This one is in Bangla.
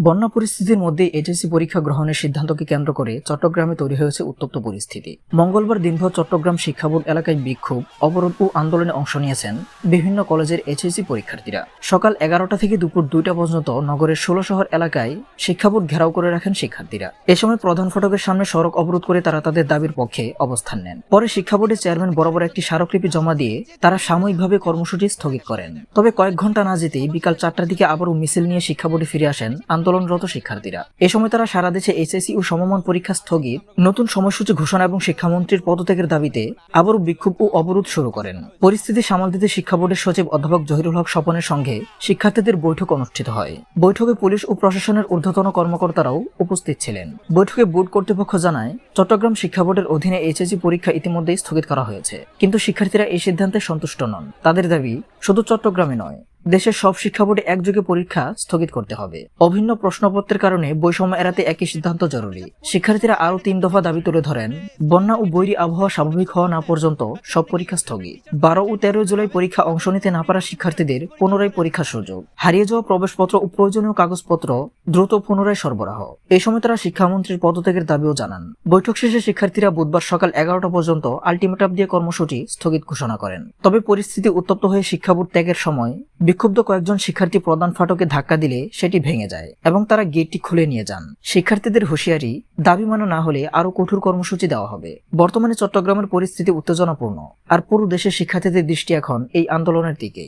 বন্যা পরিস্থিতির মধ্যে এইচএসসি পরীক্ষা গ্রহণের সিদ্ধান্তকে কেন্দ্র করে চট্টগ্রামে তৈরি হয়েছে উত্তপ্ত পরিস্থিতি। মঙ্গলবার দিনভর চট্টগ্রাম শিক্ষা বোর্ড এলাকায় বিক্ষোভ, অবরোধ ও আন্দোলনে অংশ নিয়েছেন বিভিন্ন কলেজের এইচএসসি পরীক্ষার্থীরা। সকাল 11টা থেকে দুপুর 2টা পর্যন্ত নগরের 16 শহর এলাকায় শিক্ষা বোর্ড ঘেরাও করে রাখেন শিক্ষার্থীরা। এ সময় প্রধান ফটকের সামনে সড়ক অবরোধ করে তারা তাদের দাবির পক্ষে অবস্থান নেন। পরে শিক্ষা বোর্ডের চেয়ারম্যান বরাবর একটি স্মারকলিপি জমা দিয়ে তারা সাময়িকভাবে কর্মসূচি স্থগিত করেন। তবে কয়েক ঘন্টা না যেতেই বিকাল 4টার দিকে আবারও মিছিল নিয়ে শিক্ষা বোর্ডে ফিরে আসেন আন্দোলনরত শিক্ষার্থীরা। এ সময় তারা সারা দেশে এইচএসসি ও সমমান পরীক্ষা স্থগিত, নতুন সময়সূচি ঘোষণা এবং শিক্ষামন্ত্রীর পদত্যাগের দাবিতে আবারও বিক্ষোভ ও অবরোধ শুরু করেন। পরিস্থিতি সামাল দিতে শিক্ষা বোর্ডের সচিব অধ্যাপক জহিরুল হক স্বপনের সঙ্গে শিক্ষার্থীদের বৈঠক অনুষ্ঠিত হয়। বৈঠকে পুলিশ ও প্রশাসনের ঊর্ধ্বতন কর্মকর্তারাও উপস্থিত ছিলেন। বৈঠকে বোর্ড কর্তৃপক্ষ জানায়, চট্টগ্রাম শিক্ষা বোর্ডের অধীনে এইচএসসি পরীক্ষা ইতিমধ্যেই স্থগিত করা হয়েছে, কিন্তু শিক্ষার্থীরা এই সিদ্ধান্তে সন্তুষ্ট নন। তাদের দাবি শুধু চট্টগ্রামে নয়, দেশের সব শিক্ষা বোর্ডে একযোগে পরীক্ষা স্থগিত করতে হবে। অভিন্ন প্রশ্নপত্রের কারণে বৈষম্য এড়াতে একই সিদ্ধান্ত জরুরি। শিক্ষার্থীরা আরও 3 দফা দাবি তুলে ধরেন। বন্যা ও বৈরী আবহাওয়া স্বাভাবিক হওয়া না পর্যন্ত সব পরীক্ষা স্থগিত। 12 ও 13 জুলাই পরীক্ষা অংশ নিতে না পারা শিক্ষার্থীদের পুনরায় পরীক্ষার সুযোগ, হারিয়ে যাওয়া প্রবেশপত্র ও প্রয়োজনীয় কাগজপত্র দ্রুত পুনরায় সরবরাহ। এই সময় তারা শিক্ষামন্ত্রীর পদত্যাগের দাবিও জানান। বৈঠক শেষে শিক্ষার্থীরা বুধবার সকাল 11টা পর্যন্ত আলটিমেটাম দিয়ে কর্মসূচি স্থগিত ঘোষণা করেন। তবে পরিস্থিতি উত্তপ্ত হয়ে শিক্ষা বোর্ড ত্যাগের সময় বিক্ষুব্ধ কয়েকজন শিক্ষার্থী প্রধান ফাটকে ধাক্কা দিলে সেটি ভেঙে যায় এবং তারা গেটটি খুলে নিয়ে যান। শিক্ষার্থীদের হুঁশিয়ারি, দাবি মানা না হলে আরো কঠোর কর্মসূচি দেওয়া হবে। বর্তমানে চট্টগ্রামের পরিস্থিতি উত্তেজনাপূর্ণ, আর পুরো দেশের শিক্ষার্থীদের দৃষ্টি এখন এই আন্দোলনের দিকেই।